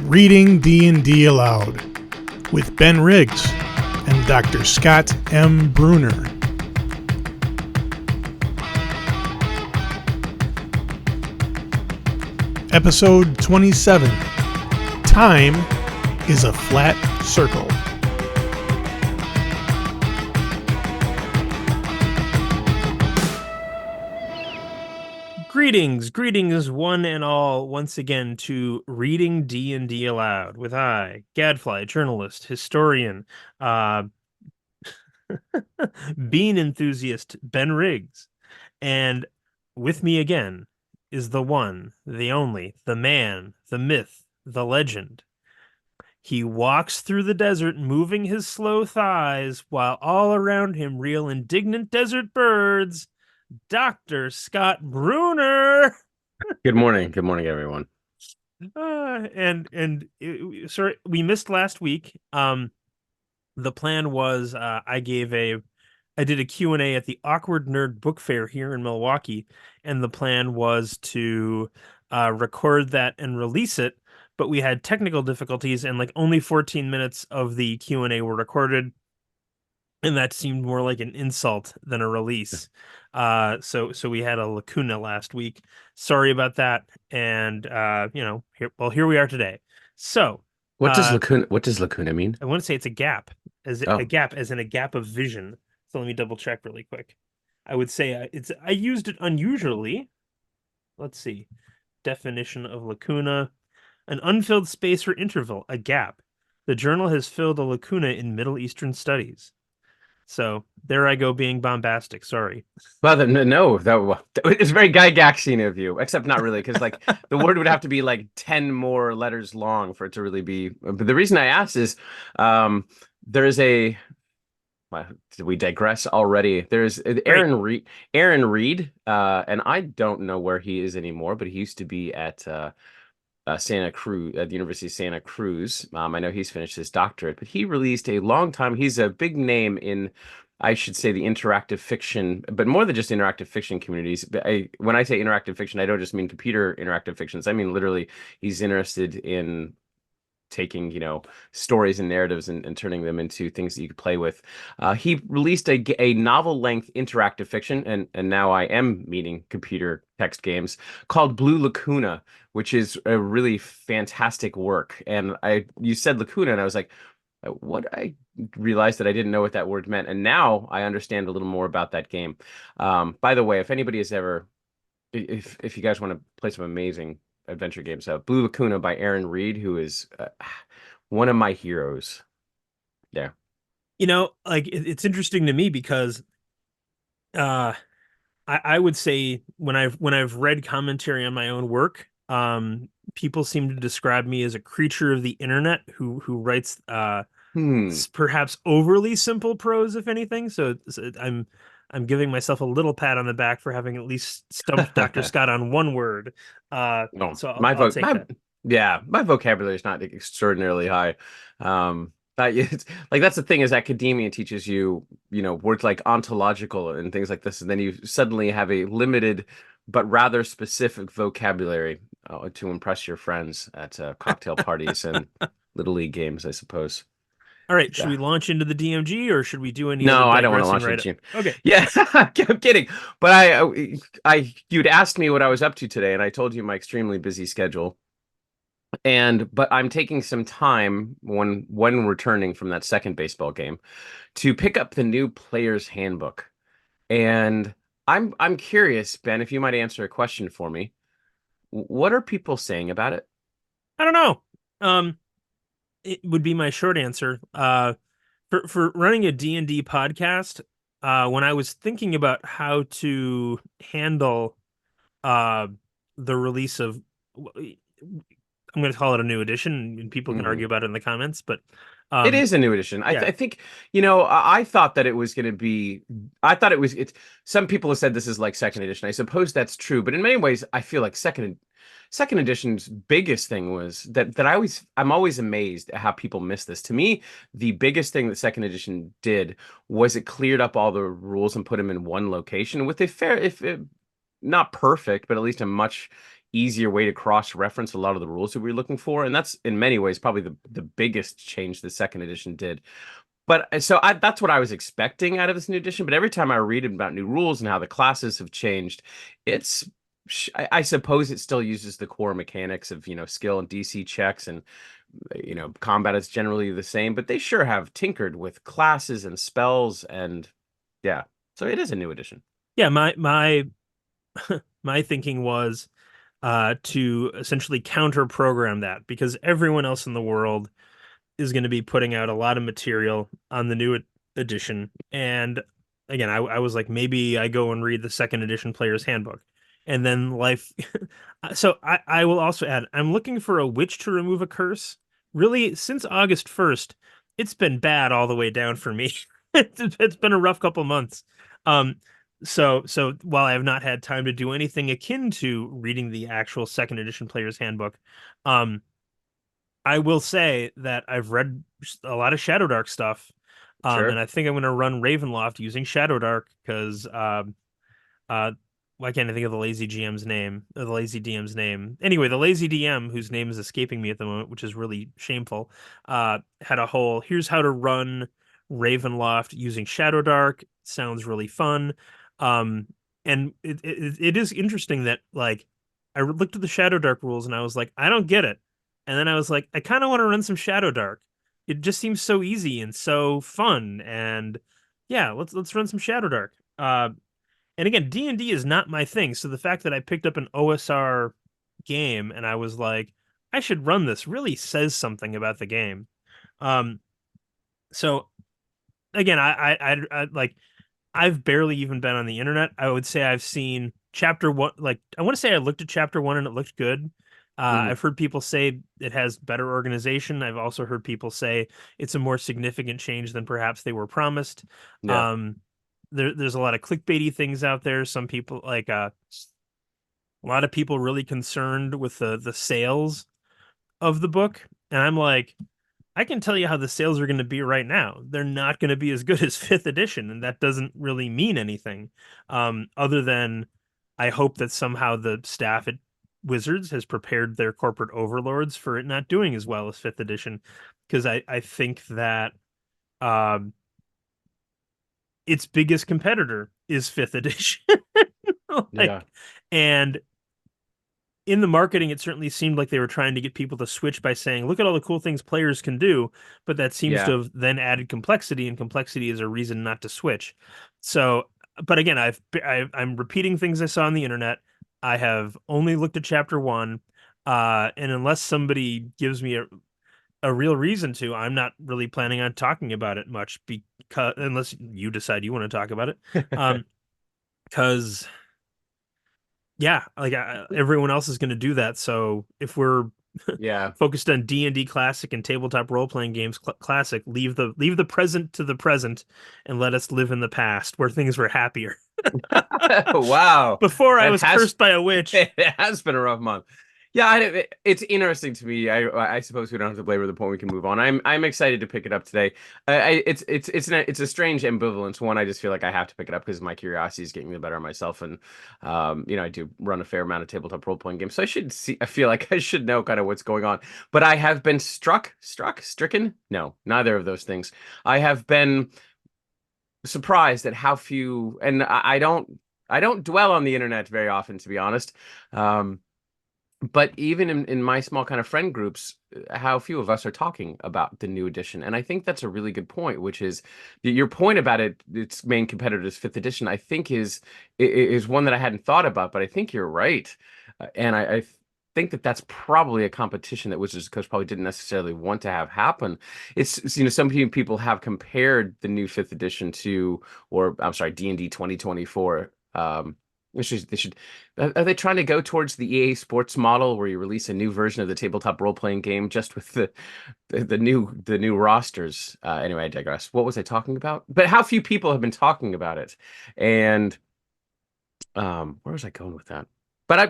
Reading D&D Aloud with Ben Riggs and Dr. Scott M. Bruner. Episode 27. Time is a flat circle. Greetings one and all once again to Reading D&D Aloud with I, Gadfly, journalist, historian, bean enthusiast Ben Riggs, and with me again is the one, the only, the man, the myth, the legend. He walks through the desert moving his slow thighs while all around him reel indignant desert birds. Dr. Scott Bruner. Good morning, everyone. Sorry, we missed last week. The plan was I did a Q&A at the Awkward Nerd Book Fair here in Milwaukee, and the plan was to record that and release it, but we had technical difficulties and like only 14 minutes of the Q&A were recorded. And that seemed more like an insult than a release. So we had a lacuna last week. Sorry about that. And here we are today. So what does lacuna mean? I want to say it's a gap, a gap as in a gap of vision. So let me double check really quick. I would say I used it unusually. Let's see. Definition of lacuna: an unfilled space or interval, a gap. The journal has filled a lacuna in Middle Eastern studies. So there I go being bombastic. Sorry. Well, it's very Gygaxian of you, except not really, because like the word would have to be like 10 more letters long for it to really be. But the reason I asked is there is a. Well, did we digress already? There's Aaron Reed. And I don't know where he is anymore, but he used to be at Santa Cruz, at the University of Santa Cruz. I know he's finished his doctorate, but he released he's a big name in, I should say, the interactive fiction, but more than just interactive fiction communities. But when I say interactive fiction, I don't just mean computer interactive fictions. I mean, literally, he's interested in taking, stories and narratives and turning them into things that you could play with. He released a novel-length interactive fiction, and now I am meaning computer text games, called Blue Lacuna, which is a really fantastic work. And you said lacuna, and I was like, what? I realized that I didn't know what that word meant, and now I understand a little more about that game. By the way, if anybody has ever, if you guys want to play some amazing adventure games, Blue Lacuna by Aaron Reed, who is one of my heroes. Yeah. It's interesting to me because I would say when I've read commentary on my own work, people seem to describe me as a creature of the internet who writes perhaps overly simple prose, if anything. So I'm giving myself a little pat on the back for having at least stumped Dr. Scott on one word. No, so I'll take that. Yeah, my vocabulary is not extraordinarily high. It's like, that's the thing, is academia teaches you, words like ontological and things like this, and then you suddenly have a limited but rather specific vocabulary to impress your friends at cocktail parties and little league games, I suppose. All right, should we launch into the DMG, or should we do any? No, I don't want to launch into DMG. Okay. Yeah, I'm kidding. But you'd asked me what I was up to today, and I told you my extremely busy schedule. But I'm taking some time when returning from that second baseball game to pick up the new player's handbook. And I'm curious, Ben, if you might answer a question for me. What are people saying about it? I don't know. It would be my short answer. For running a D&D podcast, when I was thinking about how to handle the release of, I'm going to call it a new edition, and people can argue about it in the comments, but it is a new edition. Yeah. I think, I thought that it was going to be, some people have said this is like second edition. I suppose that's true, but in many ways, I feel like second edition's biggest thing was that I'm always amazed at how people miss this. To me, the biggest thing that second edition did was it cleared up all the rules and put them in one location with a fair, if not perfect, but at least a much easier way to cross-reference a lot of the rules that we were looking for. And that's in many ways probably the biggest change the second edition did. But that's what I was expecting out of this new edition. But every time I read about new rules and how the classes have changed, it's I suppose it still uses the core mechanics of, skill and DC checks, and combat is generally the same, but they sure have tinkered with classes and spells, and yeah. So it is a new edition. Yeah, my my thinking was to essentially counter program that, because everyone else in the world is going to be putting out a lot of material on the new edition. And again, I was like, maybe I go and read the second edition player's handbook. And then life. So I will also add, I'm looking for a witch to remove a curse. Really, since August 1st, it's been bad all the way down for me. It's been a rough couple months. Um, so while I have not had time to do anything akin to reading the actual second edition player's handbook, I will say that I've read a lot of Shadow Dark stuff, and Sure. I think I'm going to run Ravenloft using Shadow Dark because why can't I think of the lazy GM's name, or the lazy DM's name? Anyway, the lazy DM, whose name is escaping me at the moment, which is really shameful, had a whole here's how to run Ravenloft using Shadow Dark. Sounds really fun. And it is interesting that, like, I looked at the Shadow Dark rules and I was like, I don't get it. And then I was like, I kind of want to run some Shadow Dark. It just seems so easy and so fun. And yeah, let's run some Shadow Dark. And again, D&D is not my thing. So the fact that I picked up an OSR game and I was like, I should run this, really says something about the game. So again, I like, I've barely even been on the internet. I would say I've seen chapter one. Like, I want to say I looked at chapter one and it looked good. Mhm. I've heard people say it has better organization. I've also heard people say it's a more significant change than perhaps they were promised. Yeah. Um, there's a lot of clickbaity things out there. Some people like a lot of people really concerned with the sales of the book, and I'm like, I can tell you how the sales are going to be right now. They're not going to be as good as fifth edition, and that doesn't really mean anything, other than I hope that somehow the staff at Wizards has prepared their corporate overlords for it not doing as well as fifth edition, because I think that um, its biggest competitor is fifth edition. Yeah. Like, and in the marketing, it certainly seemed like they were trying to get people to switch by saying, look at all the cool things players can do. But that seems to Yeah. have then added complexity, and complexity is a reason not to switch. So, but again, I'm repeating things I saw on the internet. I have only looked at chapter one. And unless somebody gives me a real reason to, I'm not really planning on talking about it much, because unless you decide you want to talk about it. Because yeah, like everyone else is going to do that. So if we're Yeah. focused on D&D Classic and tabletop role-playing games Classic, leave the present to the present and let us live in the past where things were happier. Wow. Before I That was has cursed by a witch. it has been a rough month. Yeah, it's interesting to me. I suppose we don't have to belabor the point. We can move on. I'm excited to pick it up today. It's a strange ambivalence. One, I just feel like I have to pick it up because my curiosity is getting the better of myself, and I do run a fair amount of tabletop role playing games, so I should see. I feel like I should know kind of what's going on. But I have been stricken. No, neither of those things. I have been surprised at how few, and I don't dwell on the internet very often, to be honest. Um, but even in my small kind of friend groups, how few of us are talking about the new edition. And I think that's a really good point, which is your point about its main competitor is fifth edition, I think is one that I hadn't thought about, but I think you're right. And I think that that's probably a competition that Wizards of the Coast probably didn't necessarily want to have happen. Some people have compared the new fifth edition to, or I'm sorry, D&D 2024. They should. Are they trying to go towards the EA Sports model where you release a new version of the tabletop role playing game just with the new rosters? Anyway, I digress. What was I talking about? But how few people have been talking about it, and where was I going with that? But I'm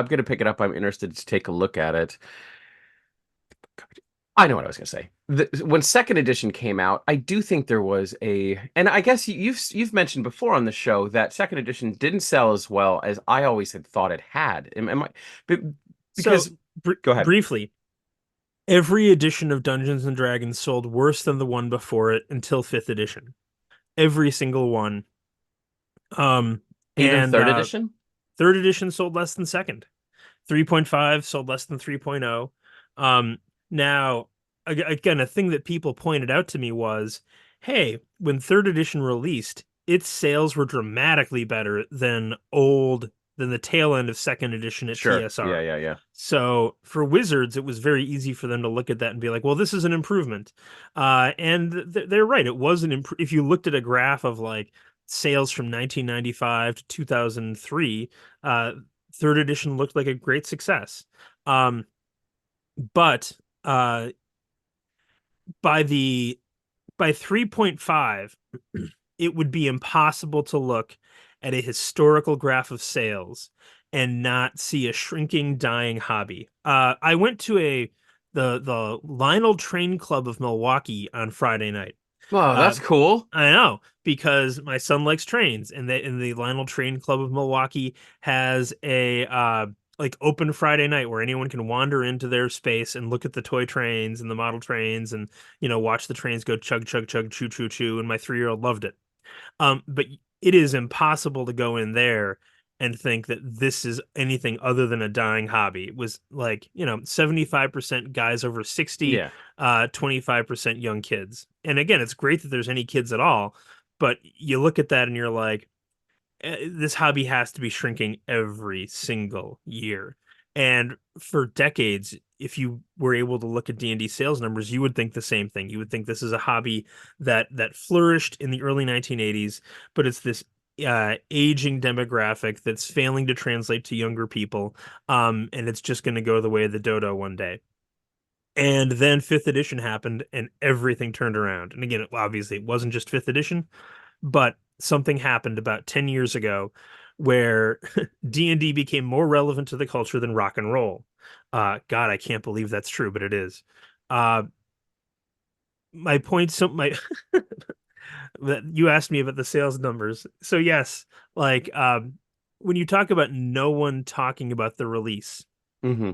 going to pick it up. I'm interested to take a look at it. I know what I was going to say. When second edition came out, I do think there was and I guess you've mentioned before on the show that second edition didn't sell as well as I always had thought it had. Be- So because go ahead. briefly, every edition of Dungeons and Dragons sold worse than the one before it until fifth edition. Every single one. Um, Even and third edition? third edition sold less than second. 3.5 sold less than 3.0. Now, again, a thing that people pointed out to me was, hey, when third edition released, its sales were dramatically better than the tail end of second edition at Sure. TSR. Yeah. So for Wizards, it was very easy for them to look at that and be like, well, this is an improvement. And they're right. It was if you looked at a graph of like sales from 1995 to 2003, third edition looked like a great success. But uh, by the by 3.5, it would be impossible to look at a historical graph of sales and not see a shrinking, dying hobby. I went to the Lionel Train Club of Milwaukee on Friday night. Oh, Uh, that's cool. I know because my son likes trains, and the Lionel Train Club of Milwaukee has a like open Friday night where anyone can wander into their space and look at the toy trains and the model trains and watch the trains go chug chug chug choo choo choo. And my 3-year-old loved it. But it is impossible to go in there and think that this is anything other than a dying hobby. It was like, 75% guys over 60, Yeah. 25% young kids. And again, it's great that there's any kids at all, but you look at that and you're like, this hobby has to be shrinking every single year. And for decades, if you were able to look at D&D sales numbers, you would think the same thing. You would think this is a hobby that flourished in the early 1980s, but it's this aging demographic that's failing to translate to younger people, and it's just going to go the way of the dodo one day. And then fifth edition happened, and everything turned around. And again, obviously, it wasn't just fifth edition, but something happened about 10 years ago where D&D became more relevant to the culture than rock and roll. God, I can't believe that's true, but it is. Uh, my point, that you asked me about the sales numbers. So yes, like when you talk about no one talking about the release, Mm-hmm.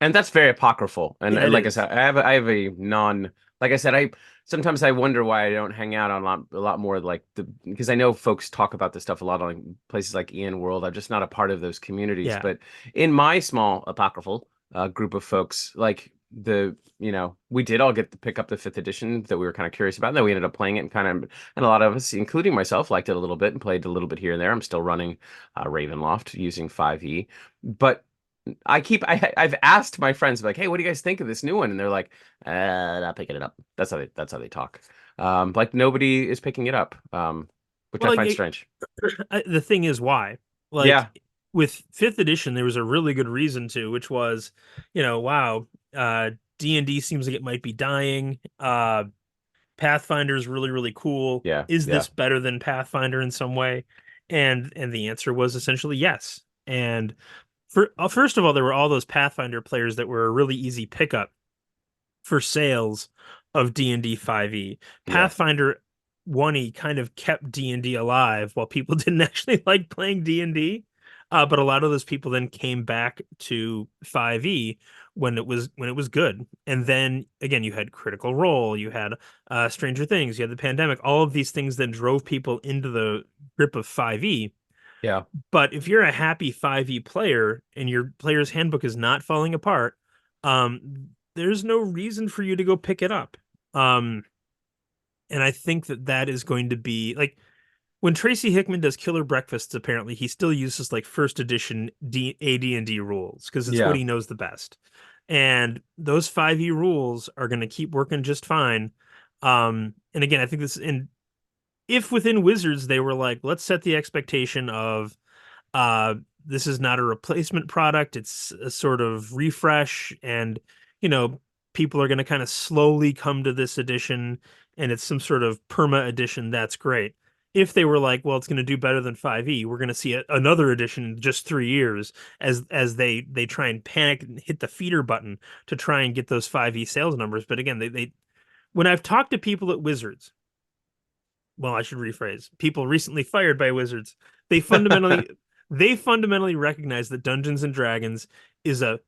And that's very apocryphal. And, yeah, it like I is. said, I have a non like I said, I sometimes I wonder why I don't hang out on a lot more like because I know folks talk about this stuff a lot on places like Ian World. I'm just not a part of those communities. Yeah, But in my small apocryphal group of folks, like we did all get to pick up the fifth edition that we were kind of curious about, and then we ended up playing it and a lot of us, including myself, liked it a little bit and played a little bit here and there. I'm still running Ravenloft using 5e, but I've asked my friends like, hey, what do you guys think of this new one? And they're like, not picking it up. That's how they talk. Like nobody is picking it up. Which well, I like find strange. the thing is why, Yeah, like with fifth edition, there was a really good reason to, which was, wow, D&D seems like it might be dying. Pathfinder is really, really cool. Is yeah. this better than Pathfinder in some way? And the answer was essentially yes. And first of all, there were all those Pathfinder players that were a really easy pickup for sales of D&D 5e. Yeah. Pathfinder 1e kind of kept D&D alive while people didn't actually like playing D&D. But a lot of those people then came back to 5e when it was good. And then again, you had Critical Role, you had Stranger Things, you had the pandemic. All of these things then drove people into the grip of 5e. Yeah. But if you're a happy 5e player and your player's handbook is not falling apart, there's no reason for you to go pick it up. And I think that is going to be like when Tracy Hickman does Killer Breakfasts, apparently he still uses like first edition AD&D rules because it's what Yeah. he knows the best. And those 5e rules are going to keep working just fine. And again, I think if within Wizards they were like, let's set the expectation of this is not a replacement product, it's a sort of refresh, and you know, people are going to kind of slowly come to this edition and it's some sort of perma edition, that's great. if they were like, well, it's going to do better than 5e, we're going to see another edition in just 3 years as they try and panic and hit the feeder button to try and get those 5e sales numbers. But again, they when I've talked to people at Wizards, well, I should rephrase, people recently fired by Wizards, they fundamentally they fundamentally recognize that Dungeons and Dragons is a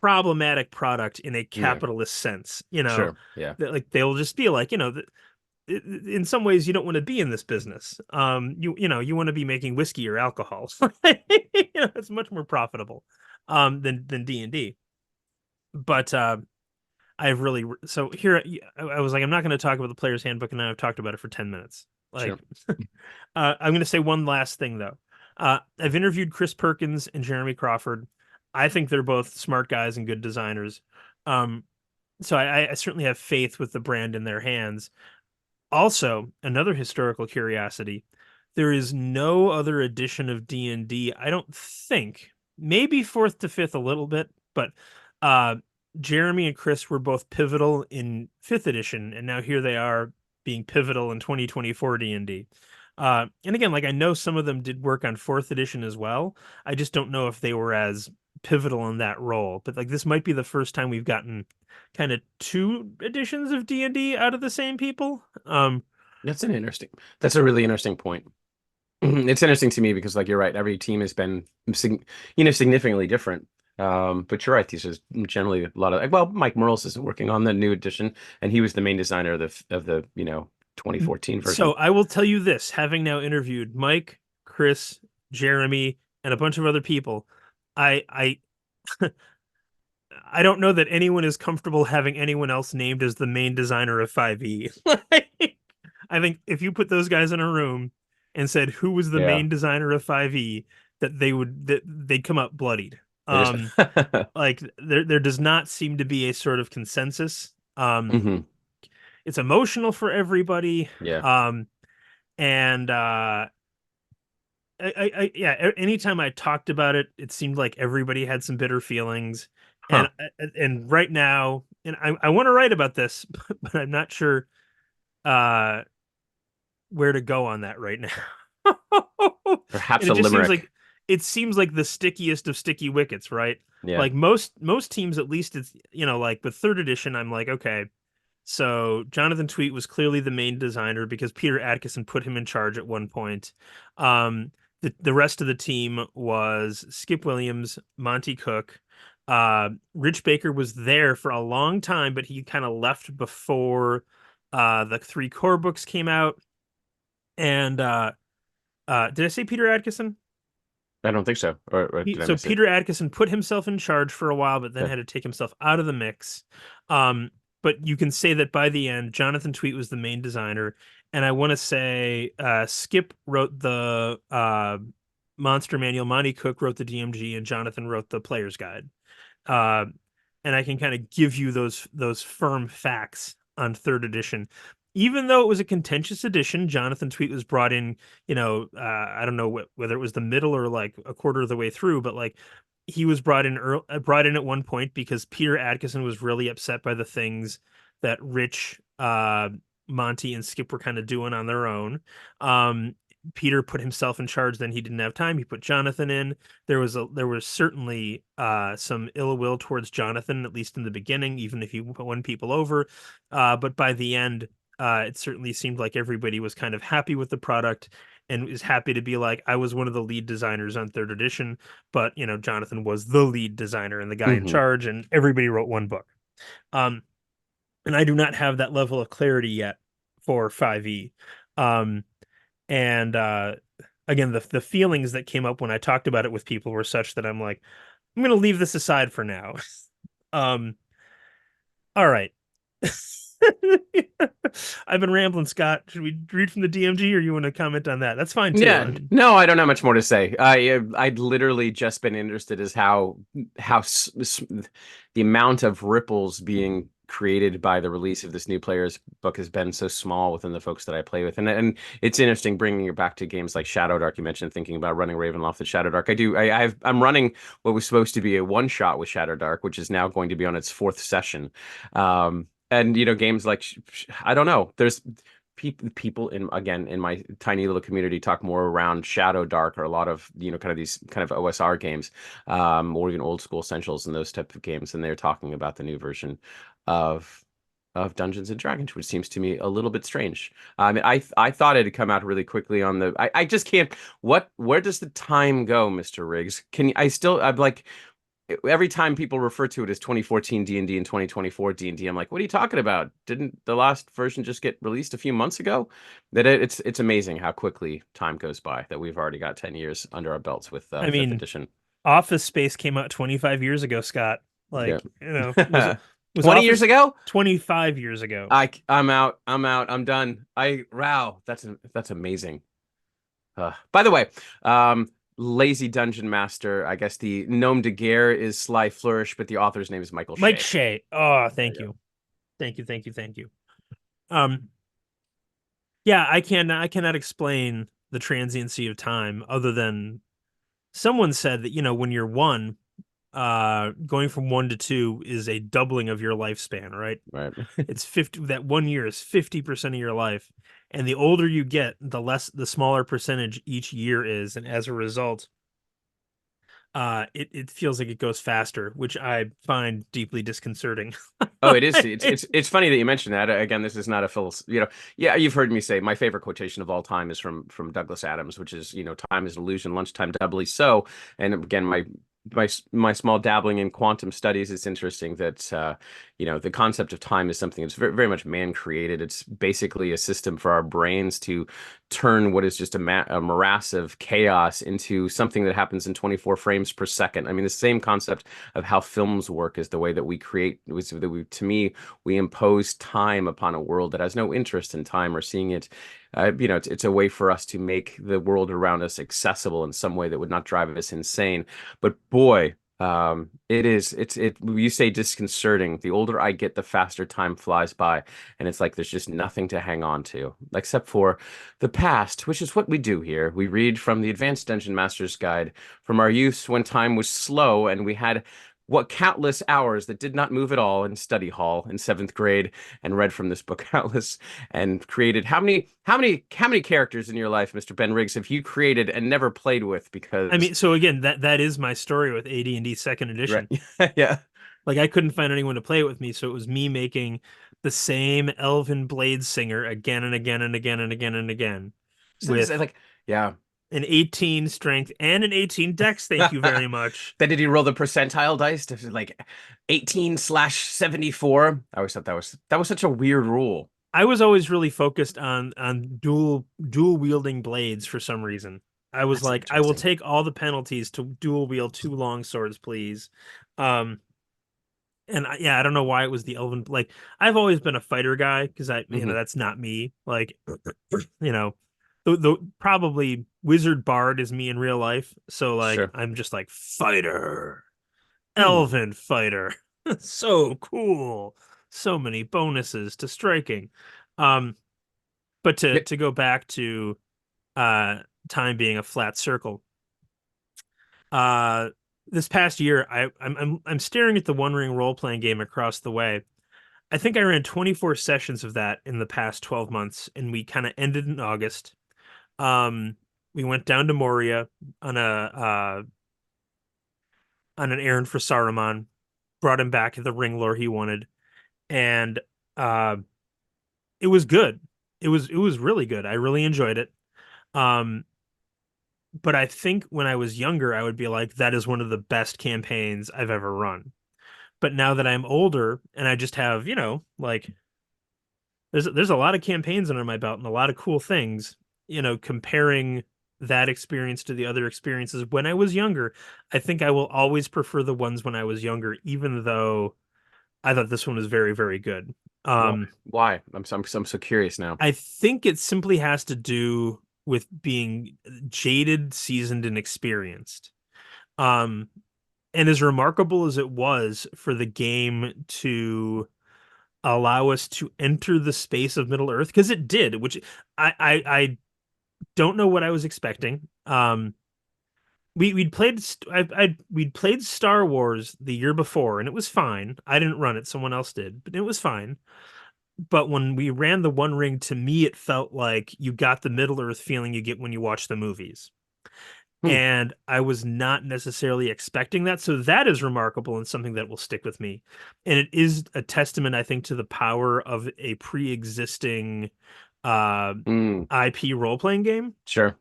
problematic product in a Yeah, capitalist sense. You know, sure. Yeah. that like they'll just be like, in some ways you don't want to be in this business. You want to be making whiskey or alcohol. It's much more profitable than D&D. But I've really so here I was like, I'm not going to talk about the player's handbook, and now I've talked about it for 10 minutes. Like, Sure. I'm going to say one last thing though. I've interviewed Chris Perkins and Jeremy Crawford. I think they're both smart guys and good designers. So I certainly have faith with the brand in their hands. Also, another historical curiosity, there is no other edition of D&D, I don't think, maybe fourth to fifth a little bit, but uh, Jeremy and Chris were both pivotal in fifth edition, and now here they are being pivotal in 2024 D&D. And again, like I know some of them did work on fourth edition as well. I just don't know if they were as pivotal in that role. But like this might be the first time we've gotten kind of two editions of D&D out of the same people. That's a really interesting point. It's interesting to me because, like, you're right, every team has been significantly different. But you're right, these are generally a lot of, well, Mike Merles is working on the new edition, and he was the main designer of the 2014 version. So I will tell you this, having now interviewed Mike, Chris, Jeremy, and a bunch of other people, I I don't know that anyone is comfortable having anyone else named as the main designer of 5e. I think if you put those guys in a room and said who was the main designer of 5e, that they'd come up bloodied. Like there does not seem to be a sort of consensus. It's emotional for everybody. Yeah. And yeah, anytime I talked about it, it seemed like everybody had some bitter feelings. Huh. And right now, and I want to write about this, but I'm not sure where to go on that right now. Perhaps And a it just limerick. it seems like the stickiest of sticky wickets, right? Yeah. Like most teams, at least it's like with third edition, I'm like, okay, so Jonathan Tweet was clearly the main designer because Peter Adkison put him in charge at one point. The rest of the team was Skip Williams, Monty Cook. Rich Baker was there for a long time, but he kind of left before the 3 core books came out. And did I say Peter Adkison? I don't think so. Or did I So miss it? Peter Adkison put himself in charge for a while, but then had to take himself out of the mix. But you can say that by the end, Jonathan Tweet was the main designer. And I want to say Skip wrote the Monster Manual, Monty Cook wrote the DMG, and Jonathan wrote the Player's Guide. And I can kind of give you those firm facts on third edition. Even though it was a contentious edition, Jonathan Tweet was brought in, I don't know whether it was the middle or like a quarter of the way through, but like he was brought in at one point because Peter Adkison was really upset by the things that Rich, Monty, and Skip were kind of doing on their own. Peter put himself in charge. Then he didn't have time. He put Jonathan in. There was certainly some ill will towards Jonathan, at least in the beginning, even if he won people over. But by the end, it certainly seemed like everybody was kind of happy with the product and is happy to be like, I was one of the lead designers on third edition, but Jonathan was the lead designer and the guy in charge, and everybody wrote one book. And I do not have that level of clarity yet for 5e. And again, the feelings that came up when I talked about it with people were such that I'm like, I'm going to leave this aside for now. All right. I've been rambling, Scott. Should we read from the DMG, or you want to comment on that? That's fine too. Yeah, no, I don't have much more to say. I'd literally just been interested as how the amount of ripples being created by the release of this new player's book has been so small within the folks that I play with, and it's interesting bringing it back to games like Shadow Dark. You mentioned thinking about running Ravenloft with Shadow Dark. I'm running what was supposed to be a one shot with Shadow Dark, which is now going to be on its 4th session. And games like I don't know. people in my tiny little community talk more around Shadow Dark, or a lot of, kind of these kind of OSR games, or even old school Essentials and those type of games, and they're talking about the new version of Dungeons and Dragons, which seems to me a little bit strange. I mean, I thought it had come out really quickly on the. I just can't. Where does the time go, Mr. Riggs? I'm like, every time people refer to it as 2014 D&D and 2024 D&D, I'm like, what are you talking about? Didn't the last version just get released a few months ago? It's amazing how quickly time goes by, that we've already got 10 years under our belts with I fifth mean, edition. Office Space came out 25 years ago, Scott. Yeah. Like, was 20 years Office ago? 25 years ago. I'm out. I'm done. Wow, that's amazing. By the way, Lazy Dungeon Master. I guess the Gnome de Guerre is Sly Flourish, but the author's name is Michael Mike Shea. Shea. Oh, thank you. Thank you, thank you, thank you. Yeah, I cannot explain the transiency of time other than someone said that, when you're one, going from 1 to 2 is a doubling of your lifespan, right? Right. It's 50, that 1 year is 50% of your life. And the older you get, the smaller percentage each year is. And as a result, it feels like it goes faster, which I find deeply disconcerting. Oh, it is. It's funny that you mentioned that. Again, this is not a yeah, you've heard me say my favorite quotation of all time is from Douglas Adams, which is, time is an illusion, lunchtime doubly so. And again, my small dabbling in quantum studies, it's interesting that the concept of time is something that's very, very much man created. It's basically a system for our brains to turn what is just a morass of chaos into something that happens in 24 frames per second. I mean, the same concept of how films work is the way that we create. To me, we impose time upon a world that has no interest in time or seeing it. It's a way for us to make the world around us accessible in some way that would not drive us insane. But boy, you say disconcerting. The older I get, the faster time flies by. And it's like there's just nothing to hang on to, except for the past, which is what we do here. We read from the Advanced Dungeon Master's Guide from our youth when time was slow and we had countless hours that did not move at all in study hall in 7th grade, and read from this book countless and created how many characters in your life, Mr. Ben Riggs, have you created and never played with? Because I mean, so again, that is my story with AD&D second edition. Right. Yeah. Like I couldn't find anyone to play it with me, so it was me making the same elven blade singer again and again and again and again and again. So with yeah. An 18 strength and an 18 dex. Thank you very much. Then did you roll the percentile dice to 18/74? I always thought that was such a weird rule. I was always really focused on dual wielding blades for some reason. I was like, I will take all the penalties to dual wield 2 long swords, please. And I don't know why it was the elven. Like, I've always been a fighter guy because that's not me. Like, the probably wizard bard is me in real life. So like, sure. I'm just like fighter, elven fighter. So cool. So many bonuses to striking. But to go back to time being a flat circle. This past year, I'm staring at the One Ring role-playing game across the way. I think I ran 24 sessions of that in the past 12 months, and we kind of ended in August. We went down to Moria on an errand for Saruman, brought him back the ring lore he wanted, and it was good. It was really good. I really enjoyed it. But I think when I was younger, I would be like, that is one of the best campaigns I've ever run. But now that I'm older and I just have, like, there's a lot of campaigns under my belt and a lot of cool things, comparing that experience to the other experiences when I was younger, I think I will always prefer the ones when I was younger, even though I thought this one was very, very good. Why? I'm so curious now. I think it simply has to do with being jaded, seasoned, and experienced. And as remarkable as it was for the game to allow us to enter the space of Middle Earth, because it did, which I don't know what I was expecting. We'd played Star Wars the year before, and it was fine. I didn't run it; someone else did, but it was fine. but when we ran the One Ring, to me, it felt like you got the Middle Earth feeling you get when you watch the movies. Hmm. And I was not necessarily expecting that. So that is remarkable and something that will stick with me. And it is a testament, I think, to the power of a pre-existing uh, Hmm. IP role-playing game. Sure.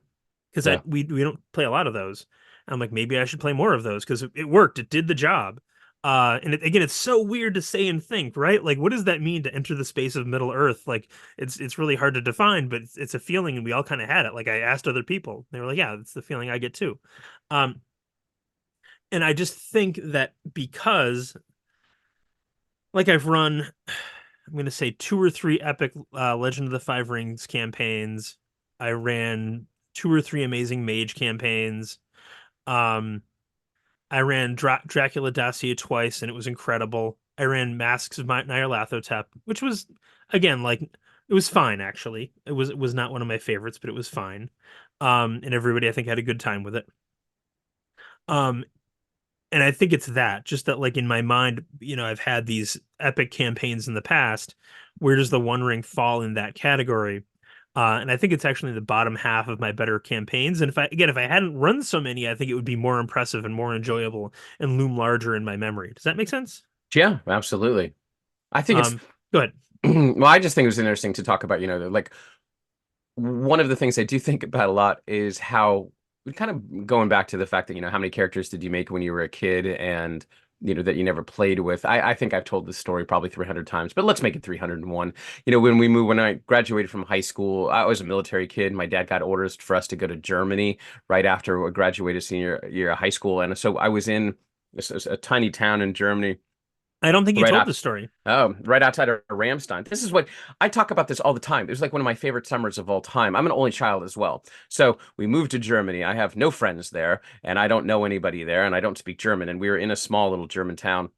Because Yeah. we don't play a lot of those. I'm like, maybe I should play more of those because it worked. It did the job. And again, it's so weird to say and think, right? Like, what does that mean to enter the space of Middle Earth? Like, it's really hard to define, but it's a feeling, and we all kind of had it. Like, I asked other people, they were like, "Yeah, it's the feeling I get too." Um, and I just think that because, like, I've run, I'm going to say 2 or 3 epic Legend of the Five Rings campaigns. I ran 2 or 3 amazing Mage campaigns. Um, I ran Dracula Dossier twice, and it was incredible. I ran Masks of Nyarlathotep, which was, again, like, it was fine actually. It was not one of my favorites, but it was fine. And everybody I think had a good time with it. Um, and I think it's that, just that, like, in my mind, I've had these epic campaigns in the past. Where does the One Ring fall in that category? And I think it's actually in the bottom half of my better campaigns. And if I hadn't run so many, I think it would be more impressive and more enjoyable and loom larger in my memory. Does that make sense? Yeah, absolutely. I think it's Go ahead. well, I just think it was interesting to talk about, like one of the things I do think about a lot is how kind of going back to the fact that, how many characters did you make when you were a kid and, that you never played with. I think I've told this story probably 300 times, but let's make it 301. When I graduated from high school, I was a military kid. My dad got orders for us to go to Germany right after I graduated senior year of high school. And so I was in a tiny town in Germany I don't think you right told out the story. right outside of Ramstein. This is what I talk about this all the time. It was like one of my favorite summers of all time. I'm an only child as well. So we moved to Germany. I have no friends there, and I don't know anybody there, and I don't speak German. And we were in a small little German town.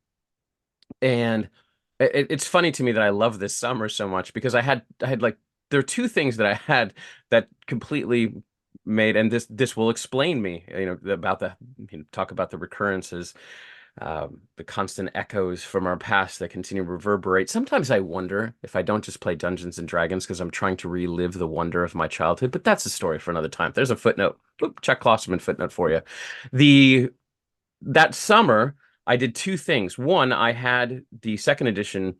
And it's funny to me that I love this summer so much because I had like there are two things that I had that completely made, and this will explain me, about talk about the recurrences, the constant echoes from our past that continue to reverberate. Sometimes I wonder if I don't just play Dungeons and Dragons because I'm trying to relive the wonder of my childhood, but that's a story for another time. There's a footnote. Oop, Chuck Klosterman footnote for you. The That summer, I did two things. One, I had the second edition.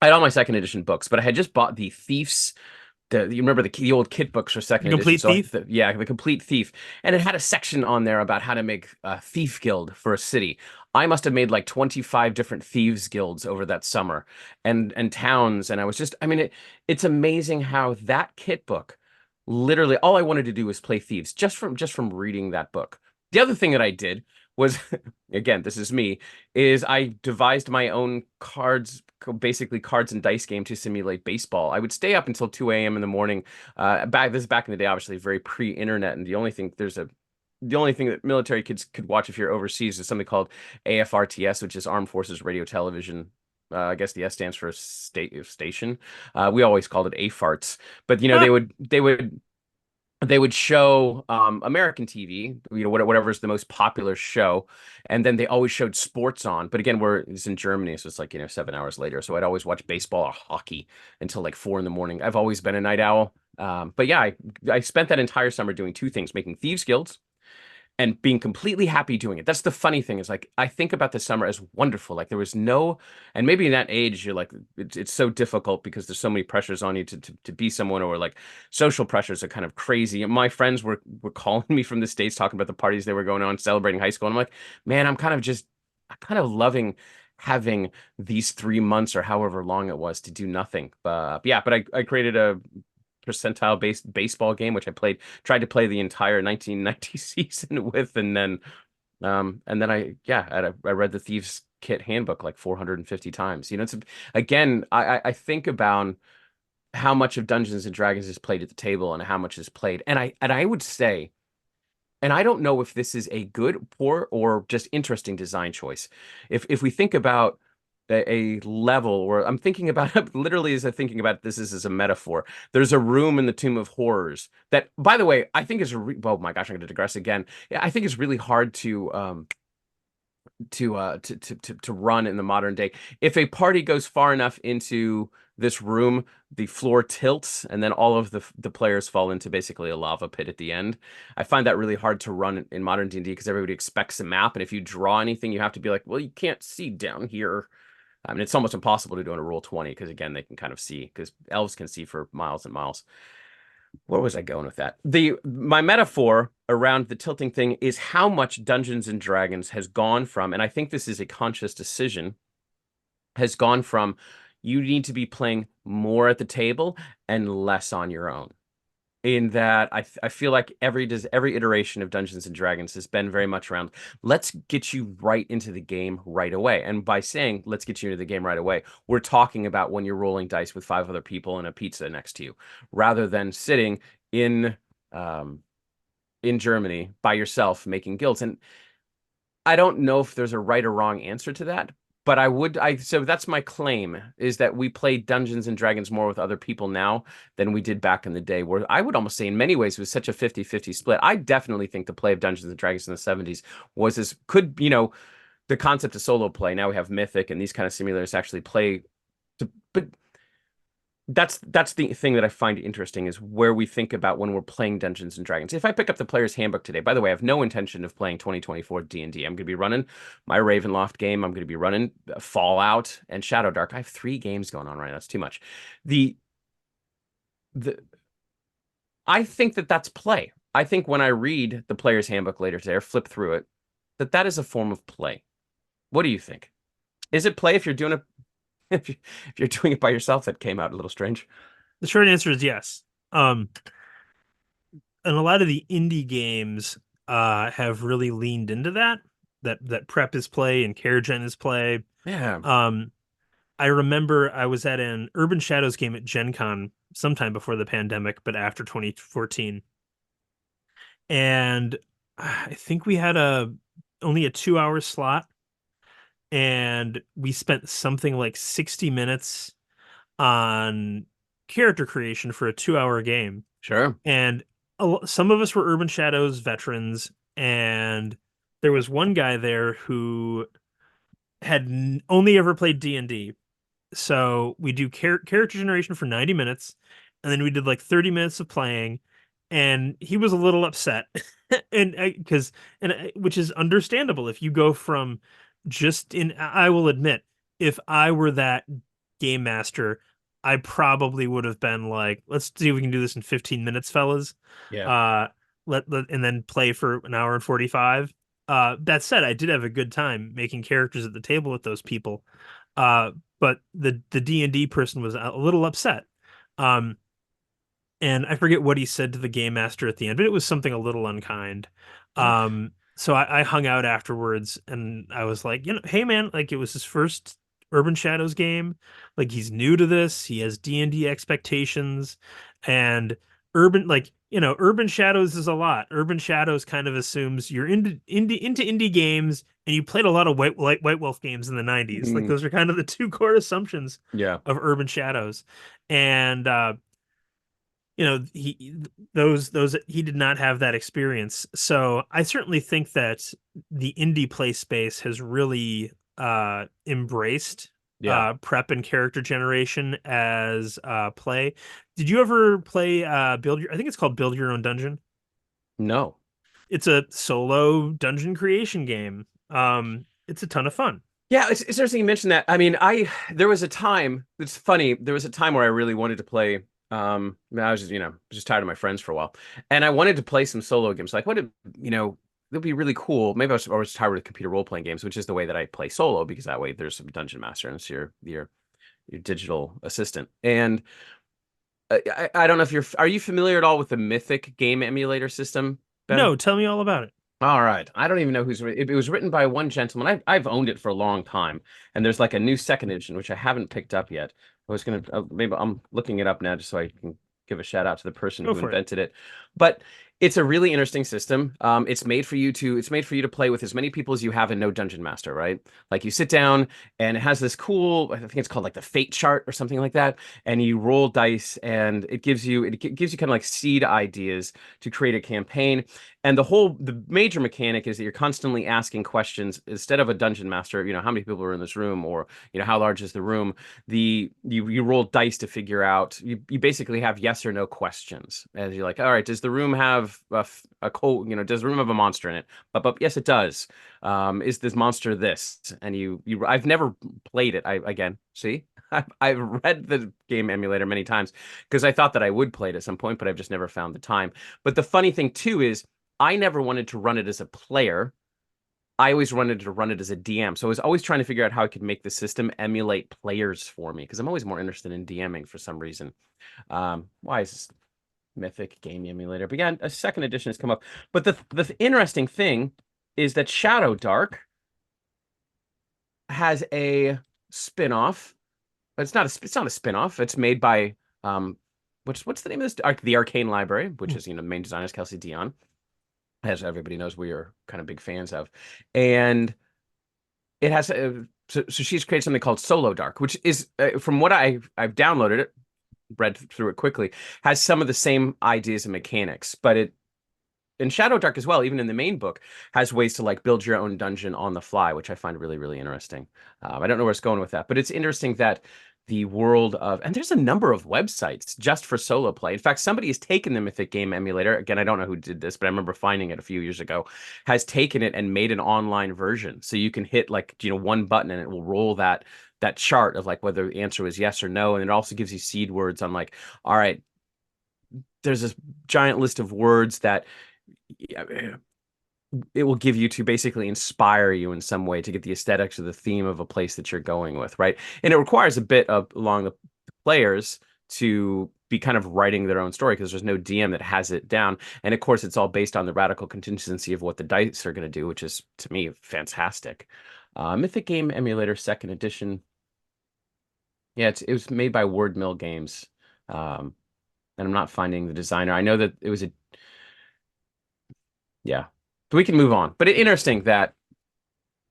I had all my second edition books, but I had just bought the Thief's you remember the old kit books for The second edition. Complete So Thief. yeah, the Complete Thief, and it had a section on there about how to make a thief guild for a city. I must have made like 25 different thieves guilds over that summer, and towns, and I was just, I mean, it's amazing how that kit book, literally all I wanted to do was play thieves just from reading that book. The other thing that I did was, again, this is me, is I devised my own cards, basically cards and dice game to simulate baseball. I would stay up until 2 a.m. in the morning. This is back in the day, obviously very pre-internet, and the only thing that military kids could watch if you're overseas is something called AFRTS, which is Armed Forces Radio Television. I guess the S stands for station. We always called it AFARTS, but they would show American TV, whatever's the most popular show, and then they always showed sports on. But again, it's in Germany, so it's like 7 hours later. So I'd always watch baseball or hockey until like 4 in the morning. I've always been a night owl. But yeah, I spent that entire summer doing two things: making thieves guilds and being completely happy doing it. That's the funny thing, is like I think about the summer as wonderful. Like there was no, and maybe in that age you're like it's so difficult because there's so many pressures on you to be someone, or like social pressures are kind of crazy. And my friends were calling me from the States talking about the parties they were going on celebrating high school, and I'm like, man, I'm kind of loving having these 3 months or however long it was to do nothing. Yeah, but I created a percentile based baseball game, which tried to play the entire 1990 season with, and then I read the Thieves Kit handbook like 450 times. It's again, I think about how much of Dungeons and Dragons is played at the table and how much is played, and I would say, and I don't know if this is a good, poor, or just interesting design choice. If we think about a level, or I'm thinking about literally as I'm thinking about this is as a metaphor. There's a room in the Tomb of Horrors that, by the way, I think is oh my gosh, I'm going to digress again. Yeah, I think it's really hard to run in the modern day. If a party goes far enough into this room, the floor tilts, and then all of the players fall into basically a lava pit at the end. I find that really hard to run in modern D&D because everybody expects a map, and if you draw anything, you have to be like, well, you can't see down here. I mean, it's almost impossible to do in a Roll20 because again, they can kind of see because elves can see for miles and miles. Where was I going with that? My metaphor around the tilting thing is how much Dungeons and Dragons has gone from, and I think this is a conscious decision, has gone from you need to be playing more at the table and less on your own. In that, I feel like every iteration of Dungeons and Dragons has been very much around let's get you right into the game right away. And by saying let's get you into the game right away, we're talking about when you're rolling dice with 5 other people and a pizza next to you, rather than sitting in Germany by yourself making guilds. And I don't know if there's a right or wrong answer to that, but so that's my claim, is that we play Dungeons and Dragons more with other people now than we did back in the day, where I would almost say in many ways it was such a 50-50 split. I definitely think the play of Dungeons and Dragons in the 70s was the concept of solo play. Now we have Mythic and these kind of simulators actually play but that's the thing that I find interesting, is where we think about when we're playing Dungeons and Dragons. If I pick up the player's handbook today, by the way, I have no intention of playing 2024 D&D. I'm going to be running my Ravenloft game. I'm going to be running Fallout and Shadow Dark. I have 3 games going on right now. That's too much. I think that's play. I think when I read the player's handbook later today or flip through it, that is a form of play. What do you think? Is it play if you're doing if you're doing it by yourself? That came out a little strange. The short answer is yes. And a lot of the indie games have really leaned into that prep is play and care gen is play. Yeah. I remember I was at an Urban Shadows game at Gen Con sometime before the pandemic, but after 2014. And I think we had only a 2-hour slot, and we spent something like 60 minutes on character creation for a 2-hour game. Sure. And some of us were Urban Shadows veterans, and there was one guy there who had only ever played D&D. So we do character generation for 90 minutes, and then we did like 30 minutes of playing, and he was a little upset. And which is understandable. If you go from I will admit, if I were that game master, I probably would have been like, let's see if we can do this in 15 minutes, fellas. Yeah. And then play for an hour and 45. That said, I did have a good time making characters at the table with those people. But the D&D person was a little upset. And I forget what he said to the game master at the end, but it was something a little unkind. So I hung out afterwards, and I was like, hey man, like, it was his first Urban Shadows game. Like, he's new to this. He has D&D expectations, and Urban Shadows is a lot. Urban Shadows kind of assumes you're into indie games, and you played a lot of White Wolf games in the 90s. Like, those are kind of the 2 core assumptions of Urban Shadows. And he did not have that experience. So I certainly think that the indie play space has really embraced prep and character generation as play. Did you ever play I think it's called Build Your Own Dungeon? No. It's a solo dungeon creation game. It's a ton of fun. Yeah, it's interesting you mentioned that. I mean, there was a time, it's funny, there was a time where I really wanted to play. I was just tired of my friends for a while, and I wanted to play some solo games. Like, it'd be really cool. Maybe I was tired of computer role playing games, which is the way that I play solo, because that way there's some dungeon master and it's your digital assistant. And I don't know if are you familiar at all with the Mythic game emulator system, Ben? No, tell me all about it. All right. I don't even know it was written by one gentleman. I've owned it for a long time, and there's like a new 2nd edition which I haven't picked up yet. I was gonna maybe I'm looking it up now just so I can give a shout out to the person who invented it. But it's a really interesting system. It's made for you to play with as many people as you have, and no dungeon master, right? Like, you sit down, and it has this cool, I think it's called like the fate chart or something like that, and you roll dice, and it gives you kind of like seed ideas to create a campaign. And the major mechanic is that you're constantly asking questions instead of a dungeon master, how many people are in this room, or how large is the room. You roll dice to figure out. You basically have yes or no questions, as you're like, all right, does the room have a cold, does the room have a monster in it? But yes, it does. Is this monster this? And I've never played it. I again, see, I've read the game emulator many times because I thought that I would play it at some point, but I've just never found the time. But the funny thing too is I never wanted to run it as a player. I always wanted to run it as a DM. So I was always trying to figure out how I could make the system emulate players for me because I'm always more interested in DMing for some reason. Why is this Mythic Game Emulator? But yeah, a second edition has come up. But the interesting thing is that Shadow Dark has a spin-off. But it's not a spin-off. It's made by what's the name of this? The Arcane Library, which is the main designer is Kelsey Dion, as everybody knows we are kind of big fans of. And it has so she's created something called Solo Dark, which is from what I've downloaded it, read through it quickly, has some of the same ideas and mechanics, but it in Shadow Dark as well, even in the main book, has ways to like build your own dungeon on the fly, which I find really, really interesting. I don't know where it's going with that, but it's interesting that the world of, and there's a number of websites just for solo play. In fact, somebody has taken the Mythic Game Emulator. Again, I don't know who did this, but I remember finding it a few years ago, has taken it and made an online version. So you can hit like, one button and it will roll that chart of like whether the answer was yes or no. And it also gives you seed words on like, all right, there's this giant list of words that it will give you to basically inspire you in some way to get the aesthetics or the theme of a place that you're going with, right? And it requires a bit of along the players to be kind of writing their own story because there's no DM that has it down. And of course, it's all based on the radical contingency of what the dice are going to do, which is, to me, fantastic. Mythic Game Emulator 2nd Edition. Yeah, it was made by Word Mill Games. And I'm not finding the designer. I know that it was yeah. We can move on. But interesting that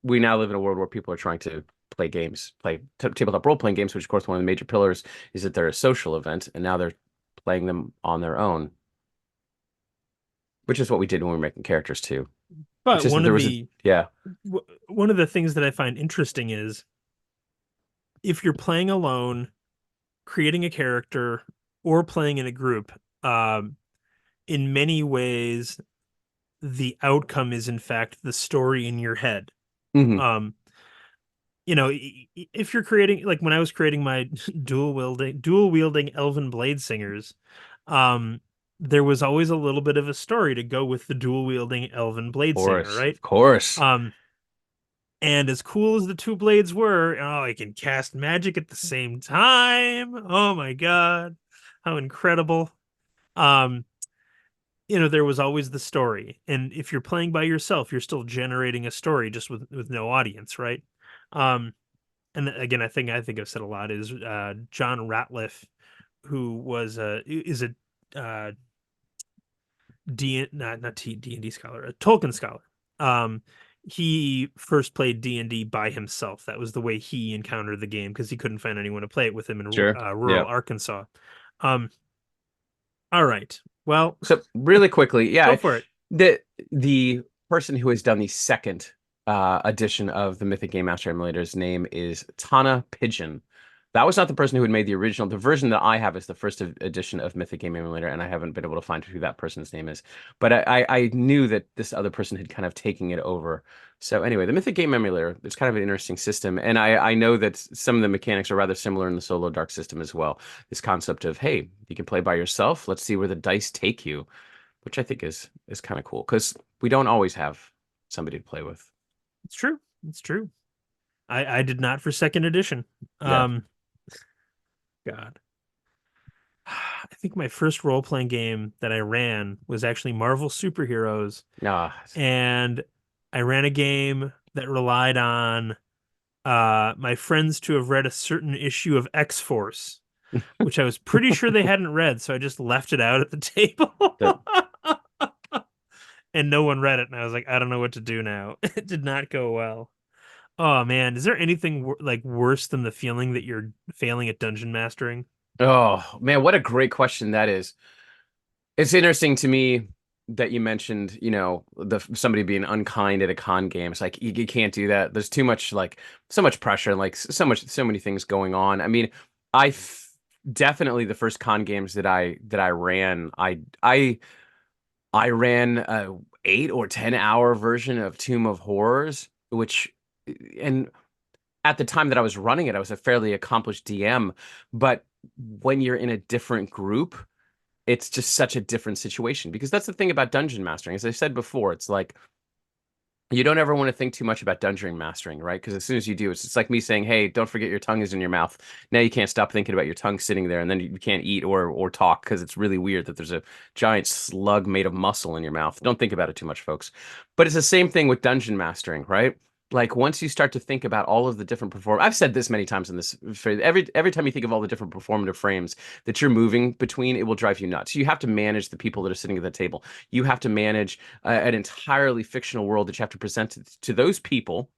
we now live in a world where people are trying to play games, play tabletop role-playing games, which of course one of the major pillars is that they're a social event, and now they're playing them on their own, which is what we did when we were making characters too. But one of the things that I find interesting is if you're playing alone, creating a character, or playing in a group, in many ways, the outcome is in fact the story in your head. Mhm. If you're creating, like when I was creating my dual wielding elven blade singers, there was always a little bit of a story to go with the dual wielding elven blade singer, right? Of course. And as cool as the two blades were, I can cast magic at the same time. Oh my God, how incredible. There was always the story. And if you're playing by yourself, you're still generating a story just with no audience, right? And again, I think I've said a lot is John Ratliff, who was is a not D&D scholar, a Tolkien scholar. He first played D&D by himself. That was the way he encountered the game because he couldn't find anyone to play it with him in Sure. rural Arkansas. All right. Well, so really quickly, go for it. The person who has done the second edition of the Mythic Game Master Emulator's name is Tana Pigeon. That was not the person who had made the original. The version that I have is the first edition of Mythic Game Emulator, and I haven't been able to find who that person's name is. But I knew that this other person had kind of taken it over. So anyway, the Mythic Game Emulator, it's kind of an interesting system. And I know that some of the mechanics are rather similar in the Solo Dark system as well. This concept of, hey, you can play by yourself. Let's see where the dice take you, which I think is kind of cool because we don't always have somebody to play with. It's true. It's true. I did not for second edition. Yeah. God. I think my first role-playing game that I ran was actually Marvel Superheroes. And I ran a game that relied on my friends to have read a certain issue of X-Force, which I was pretty sure they hadn't read, so I just left it out at the table. And no one read it, and I was like, I don't know what to do now. It did not go well. Oh man, is there anything like worse than the feeling that you're failing at dungeon mastering? Oh man, what a great question that is. It's interesting to me that you mentioned, the somebody being unkind at a con game. It's like you can't do that. There's too much, like, so much pressure and like so many things going on. I mean, I definitely, the first con games that I ran, I ran a 8 or 10 hour version of Tomb of Horrors, which, and at the time that I was running it, I was a fairly accomplished DM, but when you're in a different group, it's just such a different situation, because that's the thing about dungeon mastering. As I said before, it's like you don't ever want to think too much about dungeon mastering, right? Because as soon as you do, it's like me saying, "Hey, don't forget your tongue is in your mouth." Now you can't stop thinking about your tongue sitting there, and then you can't eat or talk, because it's really weird that there's a giant slug made of muscle in your mouth. Don't think about it too much, folks. But it's the same thing with dungeon mastering, right? Like, once you start to think about all of the different I've said this many times in this phrase. Every time you think of all the different performative frames that you're moving between, it will drive you nuts. You have to manage the people that are sitting at the table. You have to manage an entirely fictional world that you have to present to those people,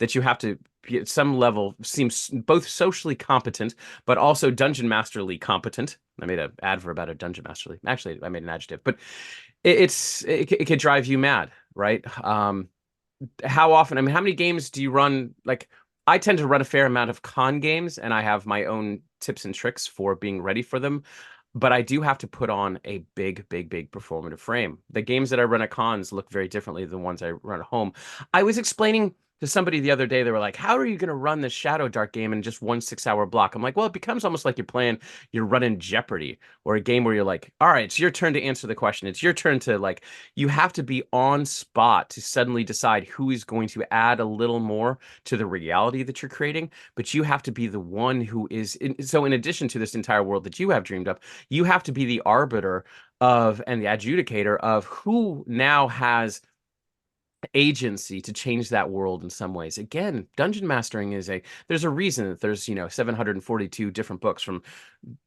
that you have to be at some level seems both socially competent but also dungeon masterly competent. I made an adverb about a dungeon masterly. Actually, I made an adjective, but it can drive you mad, right? How often? I mean, how many games do you run? Like, I tend to run a fair amount of con games, and I have my own tips and tricks for being ready for them. But I do have to put on a big, big, big performative frame. The games that I run at cons look very differently than the ones I run at home. I was explaining to somebody the other day, they were like, "How are you going to run this Shadow Dark game in just one 6 hour block?" I'm like, "Well, it becomes almost like you're running Jeopardy, or a game where you're like, all right, it's your turn to answer the question. It's your turn to, like, you have to be on spot to suddenly decide who is going to add a little more to the reality that you're creating. But you have to be the one who is, so in addition to this entire world that you have dreamed up, you have to be the arbiter of and the adjudicator of who now has agency to change that world in some ways. Again, dungeon mastering there's a reason that there's 742 different books, from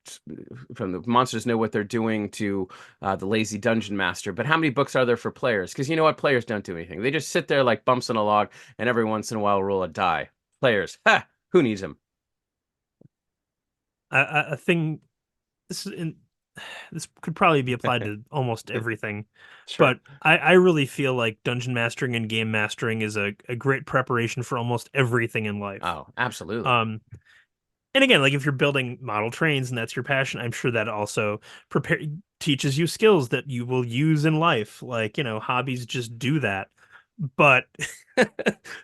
the monsters know what they're doing to the lazy dungeon master. But how many books are there for players? Because you know what, players don't do anything. They just sit there like bumps in a log, and every once in a while roll a die. Players, who needs them? A thing this is in this could probably be applied to almost everything, Sure. but I really feel like dungeon mastering and game mastering is a great preparation for almost everything in life. Oh, absolutely. Um, and again, like if you're building model trains and that's your passion, I'm sure that also teaches you skills that you will use in life. Like, hobbies just do that. But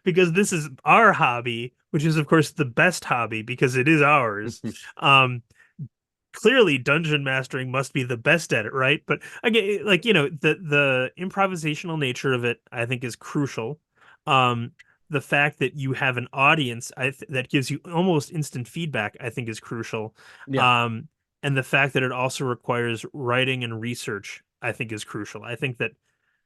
because this is our hobby, which is of course the best hobby because it is ours, um, clearly dungeon mastering must be the best at it, right? But again, like, the improvisational nature of it, I think, is crucial. um the fact that you have an audience, that gives you almost instant feedback, I think, is crucial. Yeah. um and the fact that it also requires writing and research, I think, is crucial. I think that,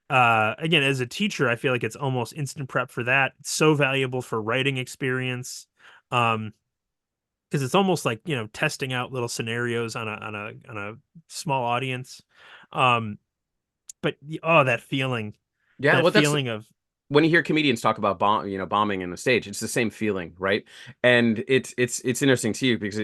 again, as a teacher, I feel like it's almost instant prep for that. It's so valuable for writing experience. um because it's almost like, testing out little scenarios on a small audience. um but that feeling, Yeah, that well, that's feeling of when you hear comedians talk about bombing in the stage, it's the same feeling, right? And it's interesting to you because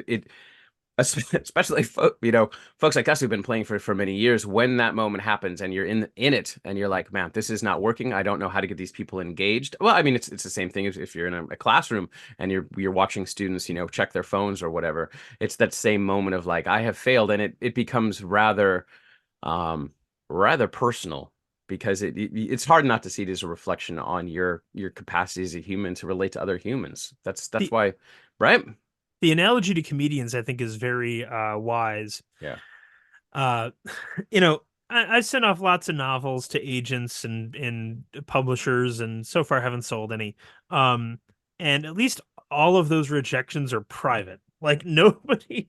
especially folks like us who've been playing for many years, when that moment happens and you're in it and you're like, man, this is not working. I don't know how to get these people engaged. Well, I mean, it's the same thing as if you're in a classroom and you're watching students, check their phones or whatever. It's that same moment of like, I have failed, and it becomes um rather personal, because it's hard not to see it as a reflection on your capacity as a human to relate to other humans. That's the why, right? the analogy to comedians, I think, is very wise. Yeah. uh you know I sent off lots of novels to agents and publishers, and so far haven't sold any. And at least all of those rejections are private. Like, nobody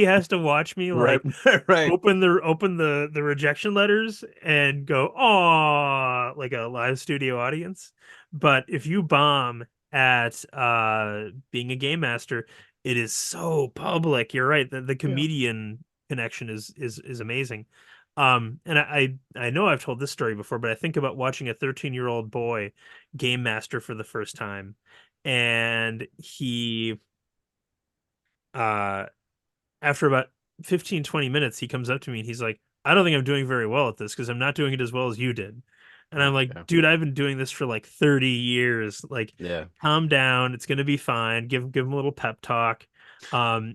has to watch me, Right. like, Right. open the rejection letters and go, "Oh," like a live studio audience. But if you bomb at being a game master, it is so public. You're right. The Yeah. comedian connection is amazing. And I know I've told this story before, but I think about watching a 13-year-old boy game master for the first time, and he uh after about 15-20 minutes, he comes up to me and he's like, I don't think I'm doing very well at this because I'm not doing it as well as you did. And I'm like, Yeah. dude, I've been doing this for like 30 years. Like, Yeah. calm down. It's gonna be fine. Give him a little pep talk.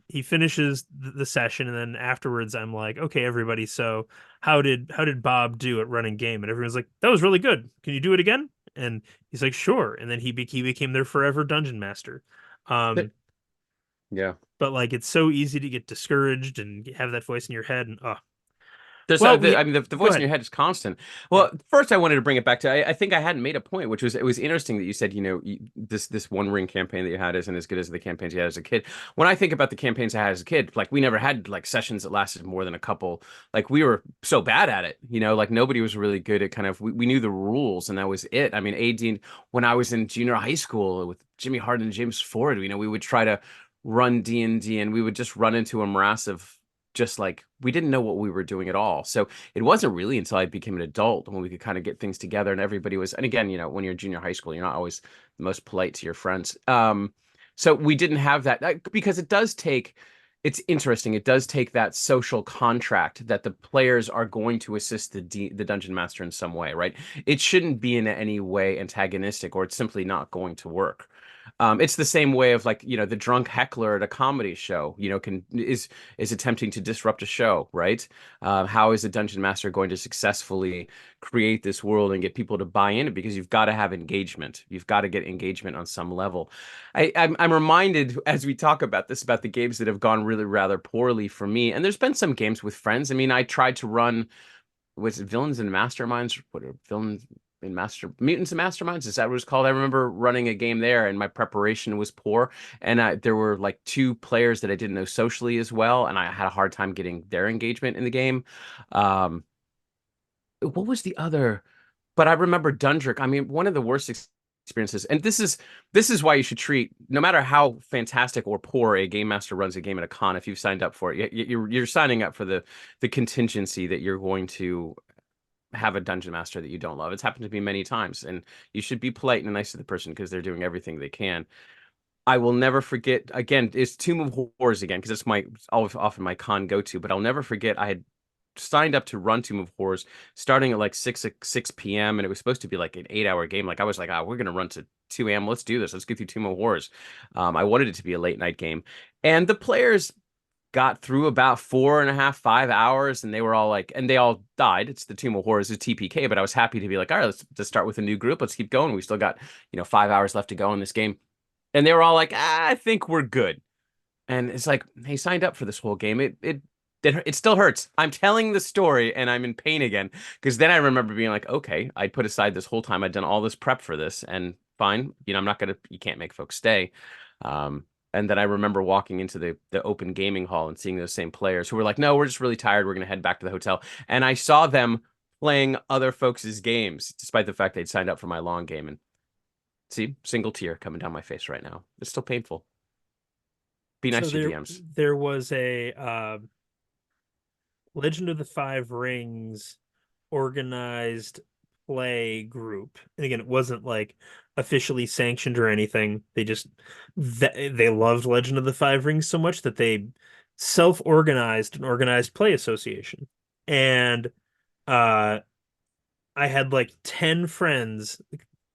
He finishes the session, and then afterwards, I'm like, okay, everybody. So how did Bob do at running game? And everyone's like, that was really good. Can you do it again? And he's like, sure. And then he became their forever dungeon master. Th- Um, Yeah. but like, it's so easy to get discouraged and have that voice in your head. And There's well, I mean, the go voice in ahead. your head is constant. Yeah. Well, first I wanted to bring it back to, I think I hadn't made a point, which was, it was interesting that you said, this One Ring campaign that you had isn't as good as the campaigns you had as a kid. When I think about the campaigns I had as a kid, like we never had like sessions that lasted more than a couple. Like we were so bad at it, like nobody was really good at kind of, we knew the rules and that was it. I mean, AD, when I was in junior high school with Jimmy Hart and James Ford, we would try to run D&D and we would just run into a morass of just like we didn't know what we were doing at all. So it wasn't really until I became an adult when we could kind of get things together and everybody was, and again, when you're in junior high school, you're not always the most polite to your friends. So we didn't have that because it's interesting. It does take that social contract that the players are going to assist the dungeon master in some way, right? It shouldn't be in any way antagonistic or it's simply not going to work. It's the same way of like, the drunk heckler at a comedy show, is attempting to disrupt a show, right? How is a dungeon master going to successfully create this world and get people to buy in it? Because you've got to have engagement. You've got to get engagement on some level. I'm reminded as we talk about this about the games that have gone really rather poorly for me. And there's been some games with friends. I mean, I tried to run was it Villains and Masterminds? What are Villains in Mutants and Masterminds? Is that what it's called? I remember running a game there, and my preparation was poor, and there were like two players that I didn't know socially as well, and I had a hard time getting their engagement in the game. Um, what was the other? But I remember Dundrick. I mean, one of the worst experiences, and this is why you should treat, no matter how fantastic or poor a game master runs a game at a con, if you've signed up for it, you're signing up for the contingency that you're going to have a dungeon master that you don't love. It's happened to me many times, and you should be polite and nice to the person because they're doing everything they can. I will never forget. Again, it's Tomb of Horrors again because it's always often my con go to. But I'll never forget. I had signed up to run Tomb of Horrors starting at like 6 p.m. and it was supposed to be like an 8-hour game. Like I was like, oh, we're gonna run to 2 a.m. Let's do this. Let's get through Tomb of Horrors. I wanted it to be a late night game, and the players got through about 4.5, 5 hours, and they were all like, and they all died. It's the Tomb of Horrors, it's TPK, but I was happy to be like, all right, let's start with a new group. Let's keep going. We still got 5 hours left to go in this game, and they were all like, I think we're good. And it's like, they signed up for this whole game. It still hurts. I'm telling the story and I'm in pain again because then I remember being like, okay, I'd put aside this whole time. I'd done all this prep for this and fine. I'm not gonna. You can't make folks stay. Um, and then I remember walking into the open gaming hall and seeing those same players who were like, no, we're just really tired. We're gonna head back to the hotel. And I saw them playing other folks' games, despite the fact they'd signed up for my long game. And see, single tear coming down my face right now. It's still painful. Be nice So to your there DMs. there was a Legend of the Five Rings organized play group. And again, it wasn't like officially sanctioned or anything. They loved Legend of the Five Rings so much that they self-organized an organized play association. And uh I had like 10 friends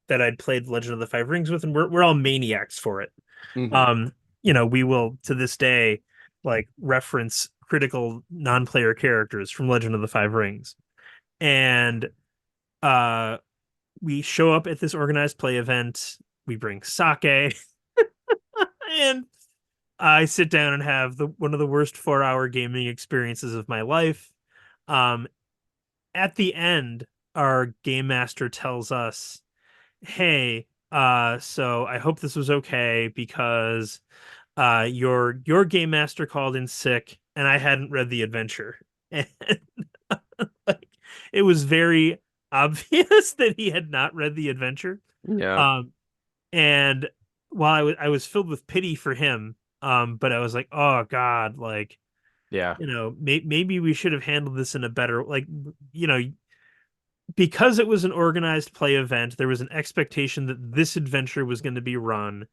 that I'd played Legend of the Five Rings with, and we're all maniacs for it. Hmm. Um, we will to this day like reference critical non-player characters from Legend of the Five Rings. And uh we show up at this organized play event, we bring sake, and I sit down and have the one of the worst 4-hour gaming experiences of my life. Um, at the end, our game master tells us, "Hey, so I hope this was okay because your game master called in sick and I hadn't read the adventure." And like it was very obvious that he had not read the adventure. Yeah. Um, and while I was filled with pity for him, but I was like, oh God, like, Yeah. maybe we should have handled this in a better, like, you know, because it was an organized play event, there was an expectation that this adventure was going to be run.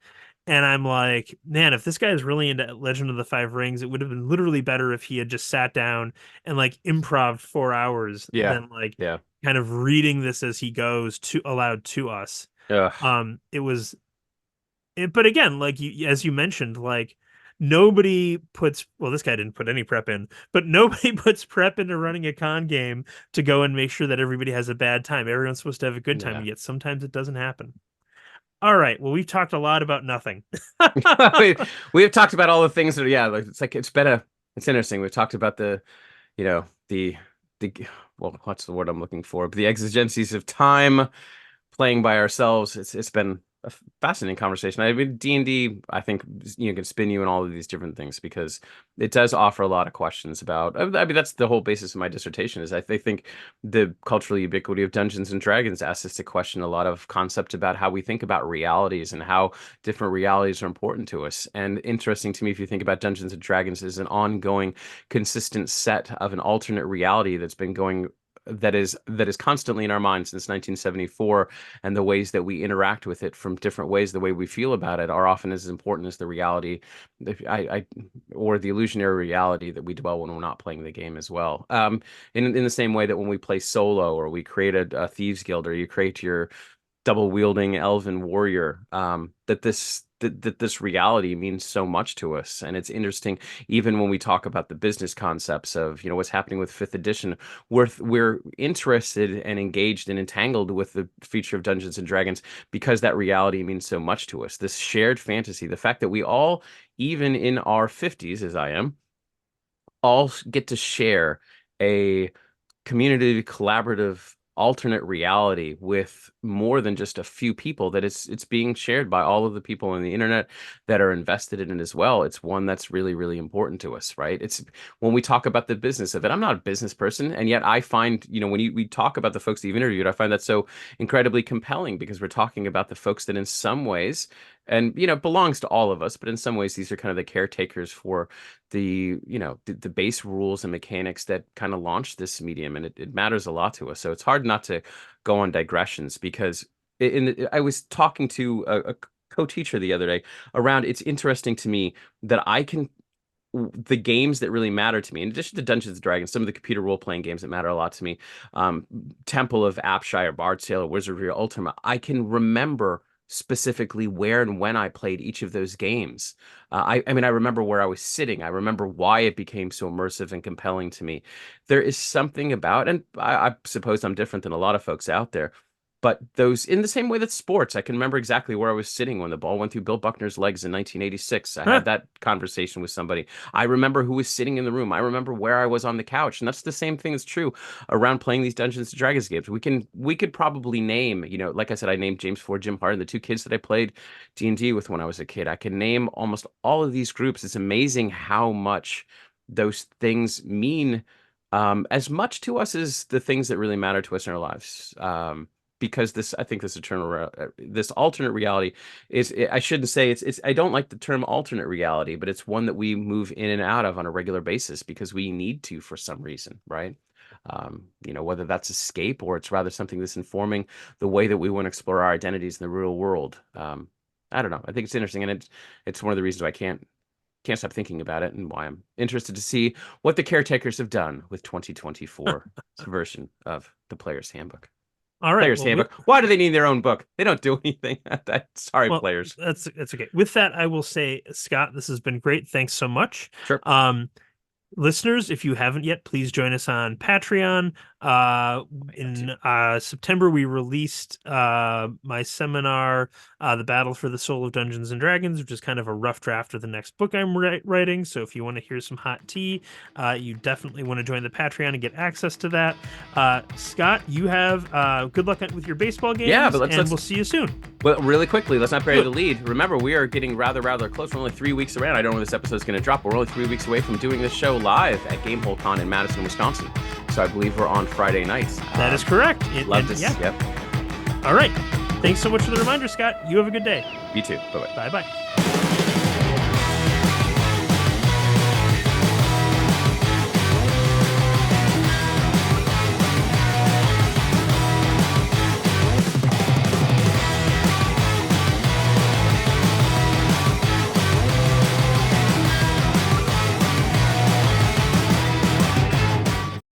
And I'm like, man, if this guy is really into Legend of the Five Rings, it would have been literally better if he had just sat down and like improv 4 hours Yeah. than like Yeah. kind of reading this as he goes to aloud to us. Ugh. It was but again, like you, as you mentioned, like nobody puts, well, this guy didn't put any prep in, but nobody puts prep into running a con game to go and make sure that everybody has a bad time. Everyone's supposed to have a good time, Yeah. and yet sometimes it doesn't happen. All right. Well, we've talked a lot about nothing. we have talked about all the things that, yeah, like it's interesting. We've talked about the well, what's the word I'm looking for? But the exigencies of time, playing by ourselves. It's been a fascinating conversation. I mean, D&D, I think, can spin you in all of these different things because it does offer a lot of questions about. I mean, that's the whole basis of my dissertation. Is I think the cultural ubiquity of Dungeons and Dragons asks us to question a lot of concepts about how we think about realities and how different realities are important to us. And interesting to me, if you think about Dungeons and Dragons as an ongoing, consistent set of an alternate reality that's been going. That is constantly in our minds since 1974, and the ways that we interact with it from different ways, the way we feel about it, are often as important as the reality, or the illusionary reality that we dwell when we're not playing the game as well. In the same way that when we play solo, or we create a thieves guild, or you create your double wielding elven warrior, that this reality means so much to us. And it's interesting, even when we talk about the business concepts of what's happening with 5th edition, we're interested and engaged and entangled with the future of Dungeons and Dragons because that reality means so much to us. This shared fantasy, the fact that we all, even in our 50s, as I am, all get to share a community, collaborative, alternate reality with more than just a few people, that it's being shared by all of the people on the internet that are invested in it as well. It's one that's really, really important to us, right? It's when we talk about the business of it. I'm not a business person, and yet I find, when we talk about the folks that you've interviewed, I find that so incredibly compelling because we're talking about the folks that in some ways, and belongs to all of us, but in some ways these are kind of the caretakers for the the base rules and mechanics that kind of launched this medium, and it matters a lot to us. So it's hard not to go on digressions because I was talking to a co-teacher the other day around, it's interesting to me that the games that really matter to me, in addition to Dungeons and Dragons, some of the computer role-playing games that matter a lot to me, Temple of Apshire, Bard's Tale, Wizardry, Ultima, I can remember specifically where and when I played each of those games. I mean, I remember where I was sitting. I remember why it became so immersive and compelling to me. There is something about, and I suppose I'm different than a lot of folks out there, but those, in the same way that sports, I can remember exactly where I was sitting when the ball went through Bill Buckner's legs in 1986. I had that conversation with somebody. I remember who was sitting in the room. I remember where I was on the couch. And that's the same thing that's true around playing these Dungeons and Dragons games. We could probably name, like I said, I named James Ford, Jim Harden, the 2 kids that I played D&D with when I was a kid. I can name almost all of these groups. It's amazing how much those things mean as much to us as the things that really matter to us in our lives. Because I think this alternate reality is, I shouldn't say it's, I don't like the term alternate reality, but it's one that we move in and out of on a regular basis because we need to for some reason, right? Whether that's escape or it's rather something that's informing the way that we want to explore our identities in the real world. I don't know. I think it's interesting, and it's one of the reasons why I can't stop thinking about it, and why I'm interested to see what the caretakers have done with 2024's version of the Player's Handbook. All right. Player's Handbook. Why do they need their own book? They don't do anything. Sorry, players. That's okay. With that, I will say, Scott, this has been great. Thanks so much. Sure. Listeners, if you haven't yet, please join us on Patreon. In September, we released my seminar, The Battle for the Soul of Dungeons and Dragons, which is kind of a rough draft of the next book I'm writing. So if you want to hear some hot tea, you definitely want to join the Patreon and get access to that. Scott, you have good luck with your baseball games. Yeah, but we'll see you soon. Well, really quickly, let's not bury the lead. Remember, we are getting rather close. We're only 3 weeks away. I don't know when this episode is going to drop. We're only 3 weeks away from doing this show live at Gamehole Con in Madison, Wisconsin. So I believe we're on Friday nights. That is correct. Love to see. Yep. All right. Thanks so much for the reminder, Scott. You have a good day. You too. Bye-bye. Bye-bye.